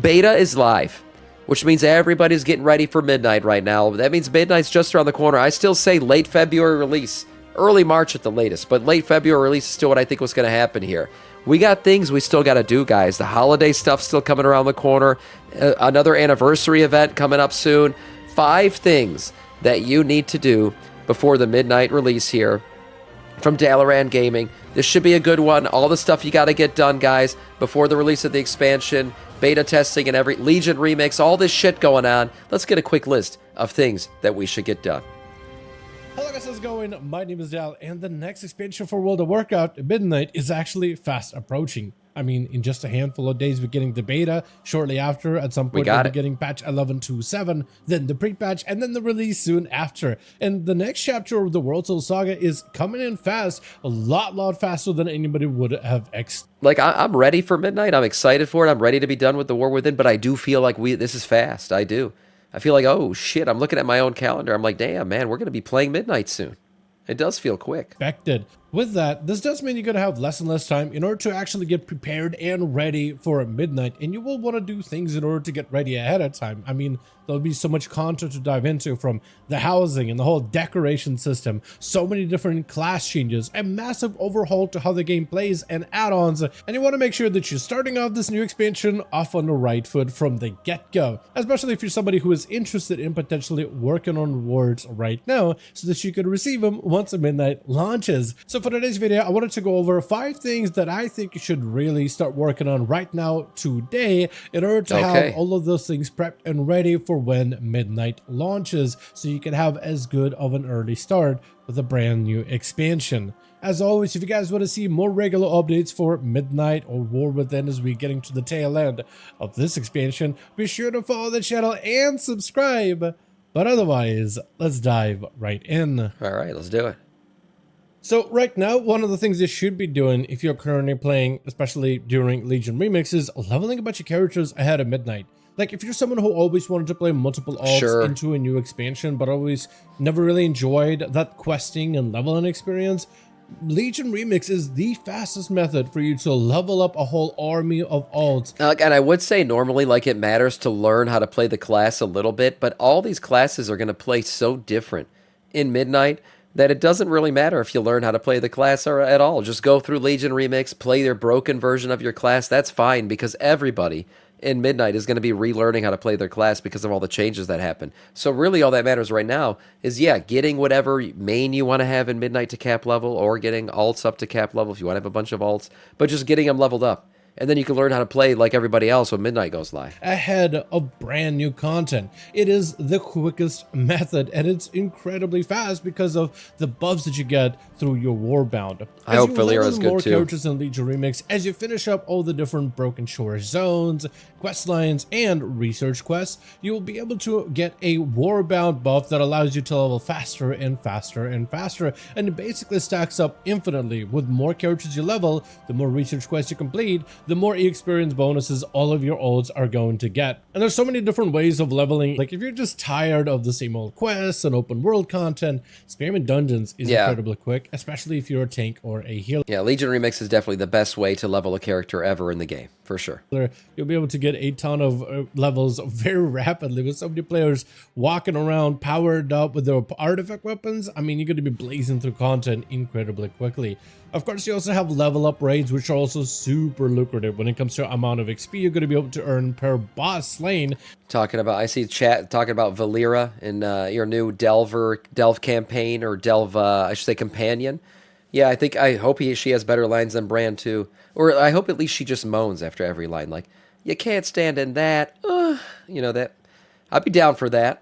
Beta is live, which means everybody's getting ready for midnight right now. That means midnight's just around the corner. I still say late February release, early March at the latest, but late February release is still what I think was going to happen here. We got things we still got to do, guys. The holiday stuff's still coming around the corner. Another anniversary event coming up soon. 5 things that you need to do before the midnight release here from Dalaran Gaming. This should be a good one. All the stuff you got to get done, guys, before the release of the expansion, beta testing, and every Legion remix, all this shit going on. Let's get a quick list of things that we should get done. Hello guys, how's it going? My name is Dal, and the next expansion for World of Warcraft, Midnight, is actually fast approaching. I mean, in just a handful of days, we're getting the beta. Shortly after, at some point, we'll be getting patch 11.2.7, then the pre-patch, and then the release soon after. And the next chapter of the World Soul Saga is coming in fast, a lot faster than anybody would have expected. Like, I'm ready for Midnight. I'm excited for it. I'm ready to be done with the War Within, but I do feel like this is fast. I do. I feel like, oh, shit, I'm looking at my own calendar. I'm like, damn, man, we're going to be playing Midnight soon. It does feel quick. Expected. With that, this does mean you're going to have less and less time in order to actually get prepared and ready for Midnight, and you will want to do things in order to get ready ahead of time. I mean, there'll be so much content to dive into, from the housing and the whole decoration system, so many different class changes, a massive overhaul to how the game plays, and add-ons, and you want to make sure that you're starting off this new expansion off on the right foot from the get-go, especially if you're somebody who is interested in potentially working on rewards right now so that you can receive them once Midnight launches. So for today's video, I wanted to go over 5 things that I think you should really start working on right now today in order to have all of those things prepped and ready for when Midnight launches, so you can have as good of an early start with a brand new expansion. As always, if you guys want to see more regular updates for Midnight or War Within as we getting to the tail end of this expansion, be sure to follow the channel and subscribe. But otherwise, let's dive right in. All right, let's do it. So right now, one of the things you should be doing if you're currently playing, especially during Legion Remix, is leveling a bunch of characters ahead of Midnight. Like, if you're someone who always wanted to play multiple alts into a new expansion, but always never really enjoyed that questing and leveling experience, Legion Remix is the fastest method for you to level up a whole army of alts. And I would say normally, like, it matters to learn how to play the class a little bit, but all these classes are going to play so different in Midnight that it doesn't really matter if you learn how to play the class or at all. Just go through Legion Remix, play their broken version of your class. That's fine, because everybody in Midnight is going to be relearning how to play their class because of all the changes that happen. So really all that matters right now is, yeah, getting whatever main you want to have in Midnight to cap level, or getting alts up to cap level if you want to have a bunch of alts, but just getting them leveled up. And then you can learn how to play like everybody else when Midnight goes live. Ahead of brand new content. It is the quickest method, and it's incredibly fast because of the buffs that you get through your Warbound. I hope Valera's good more too. Characters in Legion Remix, as you finish up all the different Broken Shore zones, quest lines, and research quests, you will be able to get a Warbound buff that allows you to level faster and faster and faster, and it basically stacks up infinitely. With more characters you level, the more research quests you complete, the more experience bonuses all of your ults are going to get. And there's so many different ways of leveling. Like, if you're just tired of the same old quests and open world content, spamming dungeons is incredibly quick, especially if you're a tank or a healer. Yeah, Legion Remix is definitely the best way to level a character ever in the game, for sure. You'll be able to get a ton of levels very rapidly with so many players walking around powered up with their artifact weapons. I mean, you're going to be blazing through content incredibly quickly. Of course, you also have level up raids, which are also super lucrative when it comes to amount of XP you're going to be able to earn per boss slain. I see chat talking about Valera in your new Delve campaign, or Delve, I should say, companion. Yeah, I hope she has better lines than Brand too. Or I hope at least she just moans after every line, like, you can't stand in that. You know, that. I'd be down for that.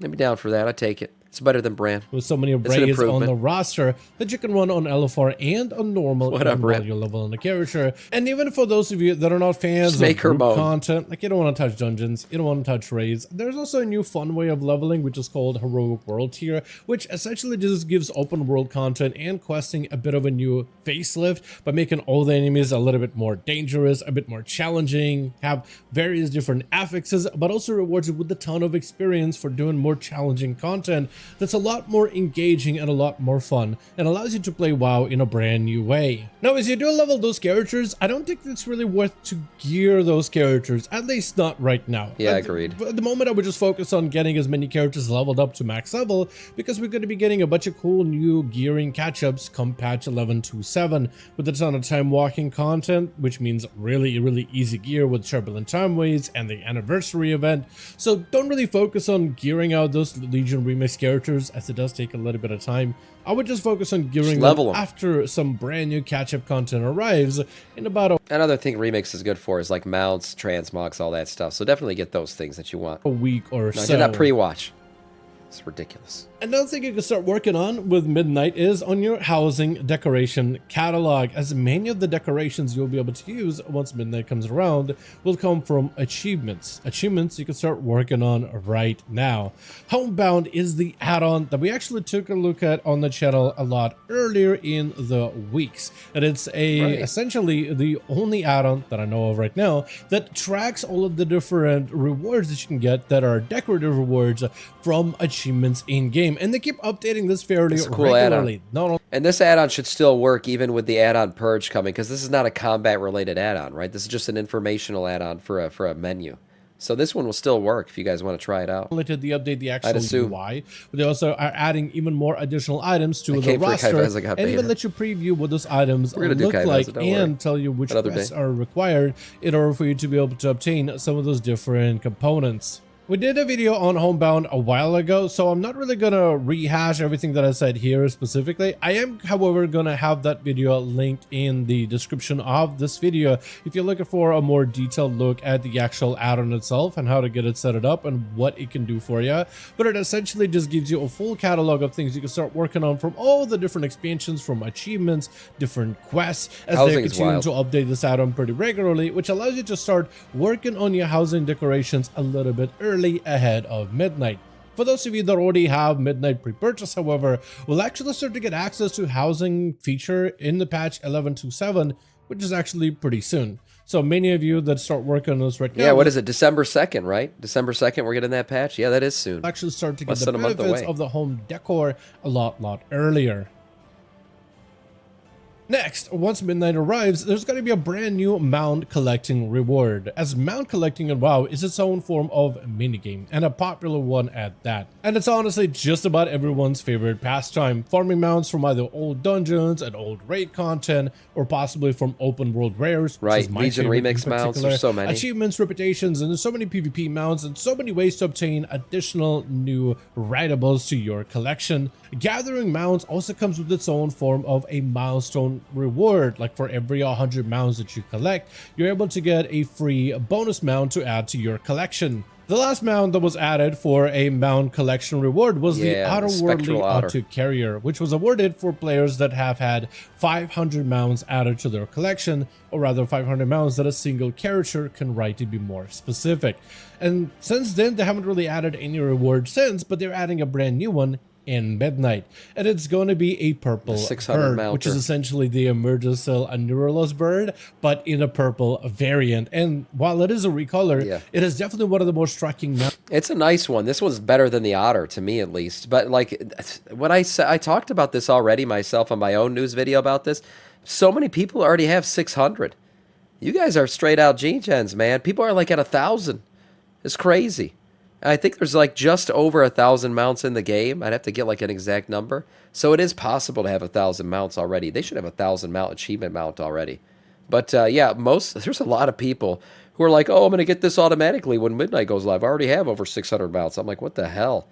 I'd take it. It's better than Brand. With so many raids on the roster that you can run on LFR and on normal while you're leveling the character. And even for those of you that are not fans of group content, like, you don't want to touch dungeons, you don't want to touch raids, there's also a new fun way of leveling, which is called Heroic World Tier, which essentially just gives open world content and questing a bit of a new facelift by making all the enemies a little bit more dangerous, a bit more challenging, have various different affixes, but also rewards you with a ton of experience for doing more challenging content. that's a lot more engaging and a lot more fun, and allows you to play WoW in a brand new way. Now, as you do level those characters, I don't think it's really worth to gear those characters, at least not right now. Yeah, agreed. At the moment, I would just focus on getting as many characters leveled up to max level, because we're going to be getting a bunch of cool new gearing catch-ups come patch 11.27, with a ton of time walking content, which means really easy gear with Turbulent Timeways and the anniversary event. So don't really focus on gearing out those Legion Remix characters, as it does take a little bit of time. I would just focus on gearing them after some brand new catch-up content arrives in about another thing Remix is good for is like mounts, transmogs, all that stuff. So definitely get those things that you want. a week or No, so. do not pre-watch. It's ridiculous. Another thing you can start working on with Midnight is on your housing decoration catalog, as many of the decorations you'll be able to use once Midnight comes around will come from achievements. Achievements you can start working on right now. Homebound is the add-on that we actually took a look at on the channel a lot earlier in the weeks, and it's essentially the only add-on that I know of right now that tracks all of the different rewards that you can get that are decorative rewards from achievements in game, and they keep updating this fairly regularly. And this add-on should still work even with the add-on Purge coming, because this is not a combat related add-on, right? This is just an informational add-on for a menu. So this one will still work if you guys want to try it out. Only did they update the actual UI, but they also are adding even more additional items to the roster, and even let you preview what those items look like and tell you which quests are required in order for you to be able to obtain some of those different components. We did a video on Homebound a while ago, so I'm not really gonna rehash everything that I said here specifically. I am, however, gonna have that video linked in the description of this video if you're looking for a more detailed look at the actual add-on itself and how to get it set up and what it can do for you. But it essentially just gives you a full catalog of things you can start working on from all the different expansions, from achievements, different quests, as they continue to update this add-on pretty regularly, which allows you to start working on your housing decorations a little bit early ahead of Midnight. For those of you that already have Midnight pre-purchase, however, will actually start to get access to housing feature in the patch 11.27, which is actually pretty soon. So many of you that start working on this right now. Yeah, what is it? December 2nd, right? December 2nd, we're getting that patch? Yeah, that is soon. Actually start to get the benefits of the home decor a lot earlier. Next, once Midnight arrives, there's going to be a brand new mount collecting reward, as mount collecting in WoW is its own form of minigame, and a popular one at that. And it's honestly just about everyone's favorite pastime, farming mounts from either old dungeons and old raid content, or possibly from open world rares, which is my Legion Remix mounts, there's so many. Achievements, reputations, and there's so many PvP mounts, and so many ways to obtain additional new writables to your collection. Gathering mounts also comes with its own form of a milestone reward. Like for every 100 mounts that you collect, you're able to get a free bonus mount to add to your collection. The last mount that was added for a mount collection reward was the Outerworldly Auto Carrier, which was awarded for players that have had 500 mounts added to their collection, or rather 500 mounts that a single character can ride, to be more specific. And since then, they haven't really added any reward since, but they're adding a brand new one in Midnight, and it's going to be a purple bird, which is essentially the Emergicil Aneuralus bird, but in a purple variant. And while it is a recolor, it is definitely one of the more striking mounts. It's a nice one. This one's better than the Otter, to me at least. But like what I talked about this already myself on my own news video about this. So many people already have 600. You guys are straight out G-Gens, man. People are like at 1,000. It's crazy. I think there's like just over 1,000 mounts in the game. I'd have to get like an exact number. So it is possible to have 1,000 mounts already. They should have 1,000 mount achievement mount already. But yeah, there's a lot of people who are like, oh, I'm going to get this automatically when Midnight goes live. I already have over 600 mounts. I'm like, what the hell?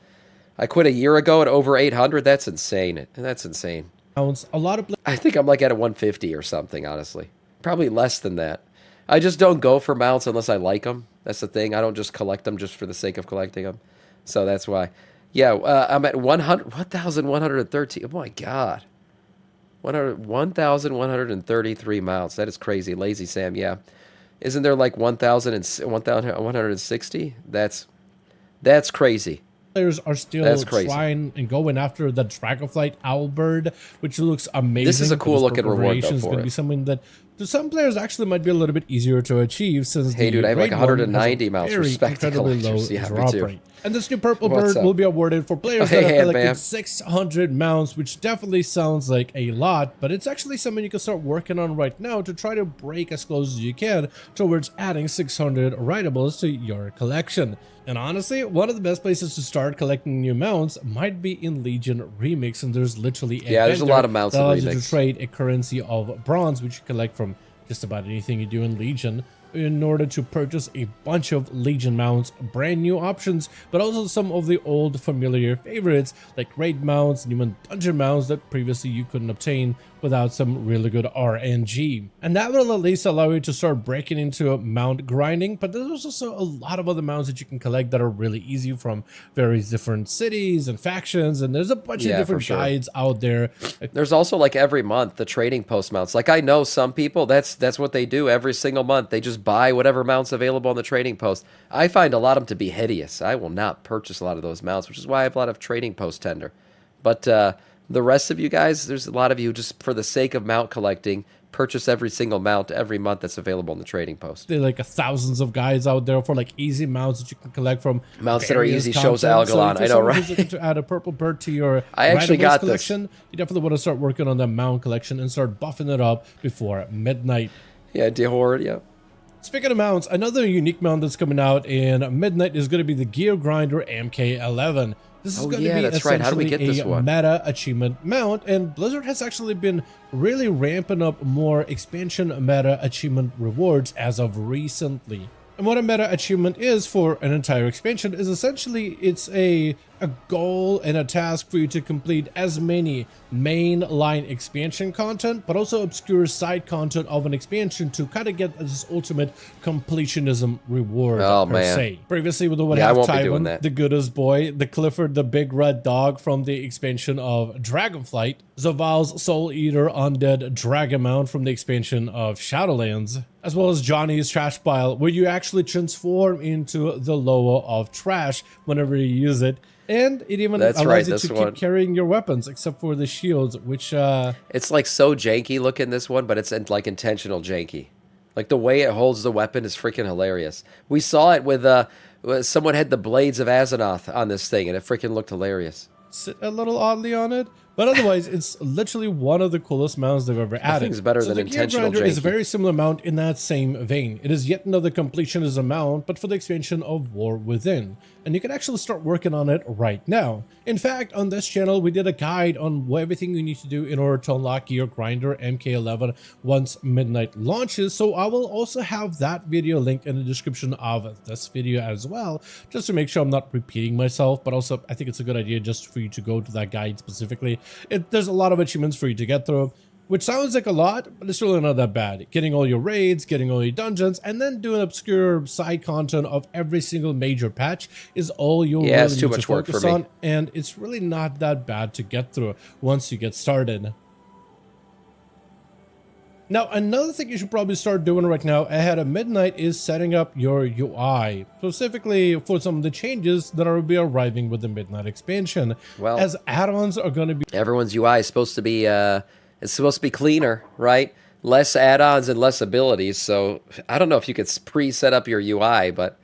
I quit a year ago at over 800. That's insane. That's insane. A lot of I think I'm like at a 150 or something, honestly. Probably less than that. I just don't go for mounts unless I like them. That's the thing. I don't just collect them just for the sake of collecting them. So that's why. Yeah, I'm at 1,113. Oh, my God. 1,133 mounts. That is crazy. Lazy Sam, yeah. Isn't there like 1,160? That's crazy. Players are still trying and going after the Dragonflight Owlbird, which looks amazing. This is a cool looking reward though, It's going to be something that To some players, actually might be a little bit easier to achieve since Hey, the dude, I have like raid one has a 190 mounts. very Respect the incredibly low collectors. Yeah, me drop too. rate. And this new purple What's bird up? will be awarded for players Hey, that have collected Bam. 600 mounts, which definitely sounds like a lot, but it's actually something you can start working on right now to try to break as close as you can towards adding 600 rideables to your collection. And honestly, one of the best places to start collecting new mounts might be in Legion Remix, and there's literally There's a lot of mounts that in allows you to Remix. trade a currency of bronze, which you collect from just about anything you do in Legion, in order to purchase a bunch of Legion mounts, brand new options, but also some of the old familiar favorites like raid mounts and even dungeon mounts that previously you couldn't obtain without some really good RNG. And that will at least allow you to start breaking into mount grinding, but there's also a lot of other mounts that you can collect that are really easy from various different cities and factions, and there's a bunch of different guides out there. There's also like every month the trading post mounts. Like I know some people, that's what they do every single month. They just buy whatever mounts available on the trading post. I find a lot of them to be hideous. I will not purchase a lot of those mounts, which is why I have a lot of trading post tender. But the rest of you guys, there's a lot of you just for the sake of mount collecting, purchase every single mount every month that's available on the trading post. There are like thousands of guides out there for like easy mounts that you can collect from mounts that are easy content. shows Algalon. So I know, right? Looking to add a purple bird to your I actually got collection, you definitely want to start working on that mount collection and start buffing it up before midnight. Yeah, Dehord, yeah. Speaking of mounts, another unique mount that's coming out in midnight is going to be the Gear Grinder MK11. This is going to be that's right. How do we get this a one? meta achievement mount, and Blizzard has actually been really ramping up more expansion meta achievement rewards as of recently. And what a meta achievement is for an entire expansion is essentially it's a goal and a task for you to complete as many mainline expansion content, but also obscure side content of an expansion to kind of get this ultimate completionism reward per se. Previously, we would have Tywin, the goodest boy, the Clifford, the big red dog from the expansion of Dragonflight, Zaval's Soul Eater Undead Dragon Mount from the expansion of Shadowlands, as well as Johnny's Trash Pile, where you actually transform into the Loa of Trash whenever you use it. And it even allows you to keep carrying your weapons, except for the shields, which... It's like so janky looking, this one, but it's like intentional janky. Like the way it holds the weapon is freaking hilarious. We saw it with someone had the Blades of Azeroth on this thing, and it freaking looked hilarious. Sit a little oddly on it, but otherwise it's literally one of the coolest mounts they've ever added. Nothing's better than intentional janky. Is a very similar mount in that same vein. It is yet another completionism mount, but for the expansion of War Within, and you can actually start working on it right now. In fact, on this channel we did a guide on everything you need to do in order to unlock Gear Grinder MK11 once midnight launches, so I will also have that video linked in the description of this video as well, just to make sure I'm not repeating myself, but also I think it's a good idea just for you to go to that guide specifically. There's a lot of achievements for you to get through, which sounds like a lot, but it's really not that bad. Getting all your raids, getting all your dungeons, and then doing obscure side content of every single major patch is all you'll really need to focus on, and it's really not that bad to get through once you get started. Now, another thing you should probably start doing right now ahead of midnight is setting up your UI, specifically for some of the changes that will be arriving with the midnight expansion. Well, as add-ons are going to be... Everyone's UI is supposed to be, it's supposed to be cleaner, right? Less add-ons and less abilities, so I don't know if you could pre-set up your UI, but...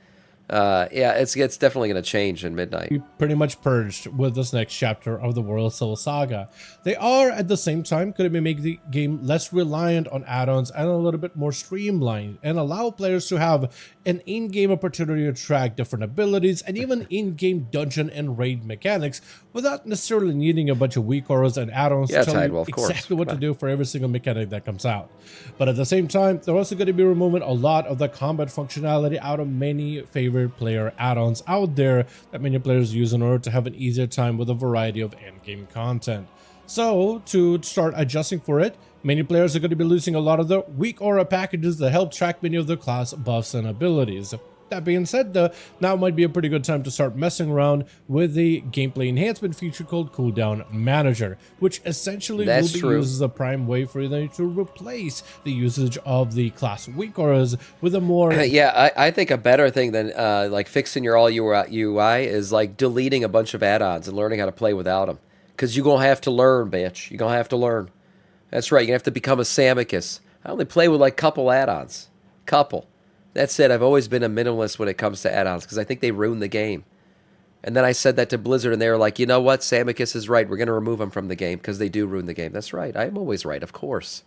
yeah, it's definitely going to change in midnight. We pretty much purged with this next chapter of the World Soul Saga. They are at the same time going to make the game less reliant on add-ons and a little bit more streamlined, and allow players to have an in-game opportunity to track different abilities and even in-game dungeon and raid mechanics without necessarily needing a bunch of weak auras and add-ons to tell you exactly what to do for every single mechanic that comes out. But at the same time, they're also going to be removing a lot of the combat functionality out of many favorite player add-ons out there that many players use in order to have an easier time with a variety of end-game content. So, to start adjusting for it, many players are going to be losing a lot of the weak aura packages that help track many of their class buffs and abilities. That being said, though, now might be a pretty good time to start messing around with the gameplay enhancement feature called Cooldown Manager, which essentially will be used as a prime way for you to replace the usage of the class weak auras with a more... Yeah, I think a better thing than like fixing your all UI is like deleting a bunch of add-ons and learning how to play without them. Because you're going to have to learn, bitch. You're going to have to learn. That's right. You're going to have to become a Samiccus. I only play with like couple add-ons. Couple. That said, I've always been a minimalist when it comes to add-ons because I think they ruin the game. And then I said that to Blizzard, and they were like, you know what? Samiccus is right. We're going to remove them from the game because they do ruin the game. That's right. I'm always right, of course.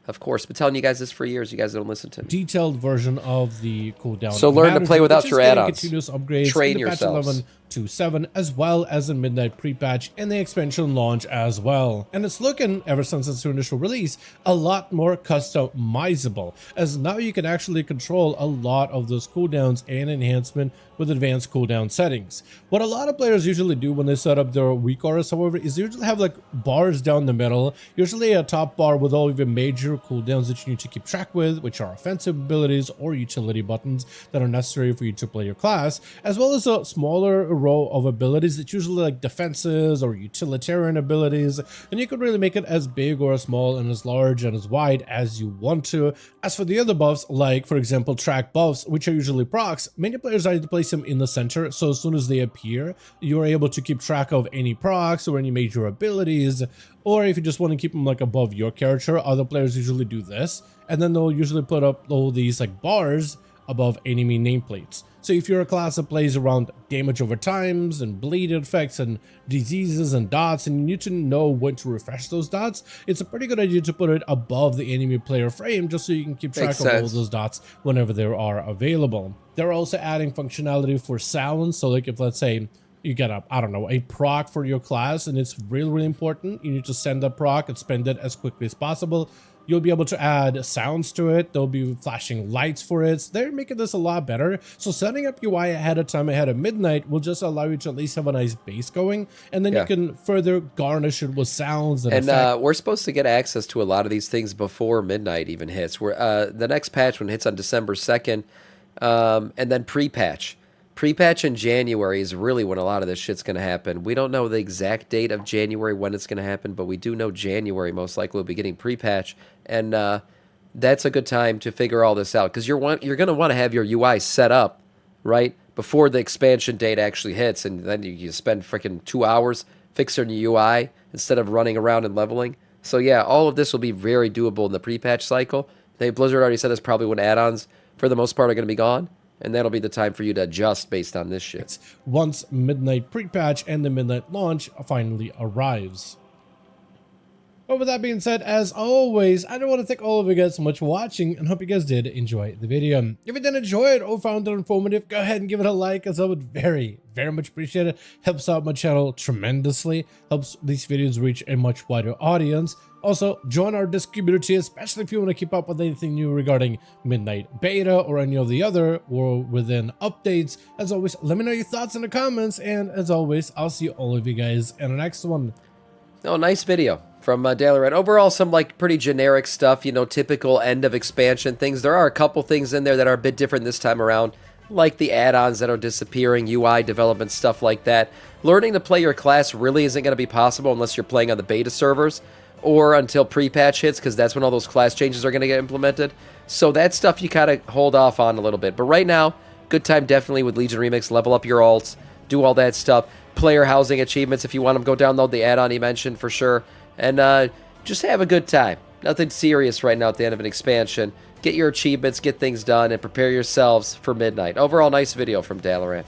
Of course. Been telling you guys this for years. You guys don't listen to me. Detailed version of the cooldown. So learn to play without your add-ons. Continuous upgrades. Train in the patch yourselves. 11 to 7, as well as a midnight pre-patch and the expansion launch as well. And it's looking, ever since its initial release, a lot more customizable, as now you can actually control a lot of those cooldowns and enhancement with advanced cooldown settings. What a lot of players usually do when they set up their weak auras, however, is they usually have like bars down the middle, usually a top bar with all of your major cooldowns that you need to keep track with, which are offensive abilities or utility buttons that are necessary for you to play your class, as well as a smaller row of abilities that usually like defenses or utilitarian abilities, and you could really make it as big or as small and as large and as wide as you want to. As for the other buffs, like for example track buffs, which are usually procs, many players like to place them in the center, so as soon as they appear you are able to keep track of any procs or any major abilities. Or if you just want to keep them like above your character, other players usually do this, and then they'll usually put up all these like bars above enemy nameplates. So if you're a class that plays around damage over times and bleed effects and diseases and dots, and you need to know when to refresh those dots, it's a pretty good idea to put it above the enemy player frame just so you can keep track of all those dots whenever they are available. They're also adding functionality for sounds, so like if let's say you get a, I don't know, a proc for your class and it's really important, you need to send that proc and spend it as quickly as possible. You'll be able to add sounds to it. There'll be flashing lights for it. They're making this a lot better. So setting up UI ahead of time, ahead of midnight, will just allow you to at least have a nice base going, and then you can further garnish it with sounds and we're supposed to get access to a lot of these things before midnight even hits. We're the next patch when it hits on December 2nd, and then pre-patch. Pre-patch in January is really when a lot of this shit's going to happen. We don't know the exact date of January when it's going to happen, but we do know January most likely will be getting pre-patch, and that's a good time to figure all this out because you're going to want to have your UI set up, right, before the expansion date actually hits, and then you spend freaking 2 hours fixing your UI instead of running around and leveling. So yeah, all of this will be very doable in the pre-patch cycle. Blizzard already said that's probably when add-ons, for the most part, are going to be gone. And that'll be the time for you to adjust based on this shit. Once midnight pre-patch and the midnight launch finally arrives. But with that being said, as always, I don't want to thank all of you guys so much for watching and hope you guys did enjoy the video. If you did enjoy it or found it informative, go ahead and give it a like, as I would very much appreciate it. Helps out my channel tremendously, helps these videos reach a much wider audience. Also, join our Discord community, especially if you want to keep up with anything new regarding Midnight Beta or any of the other or within updates. As always, let me know your thoughts in the comments, and as always, I'll see all of you guys in the next one. Oh, nice video from Daily. Overall, some like pretty generic stuff, you know, typical end of expansion things. There are a couple things in there that are a bit different this time around, like the add-ons that are disappearing, UI development, stuff like that. Learning to play your class really isn't going to be possible unless you're playing on the beta servers, or until pre-patch hits, because that's when all those class changes are going to get implemented. So that stuff you kind of hold off on a little bit. But right now, good time definitely with Legion Remix. Level up your alts, do all that stuff. Player housing achievements, if you want them, go download the add-on he mentioned for sure. And just have a good time. Nothing serious right now at the end of an expansion. Get your achievements, get things done, and prepare yourselves for midnight. Overall, nice video from Dalaran.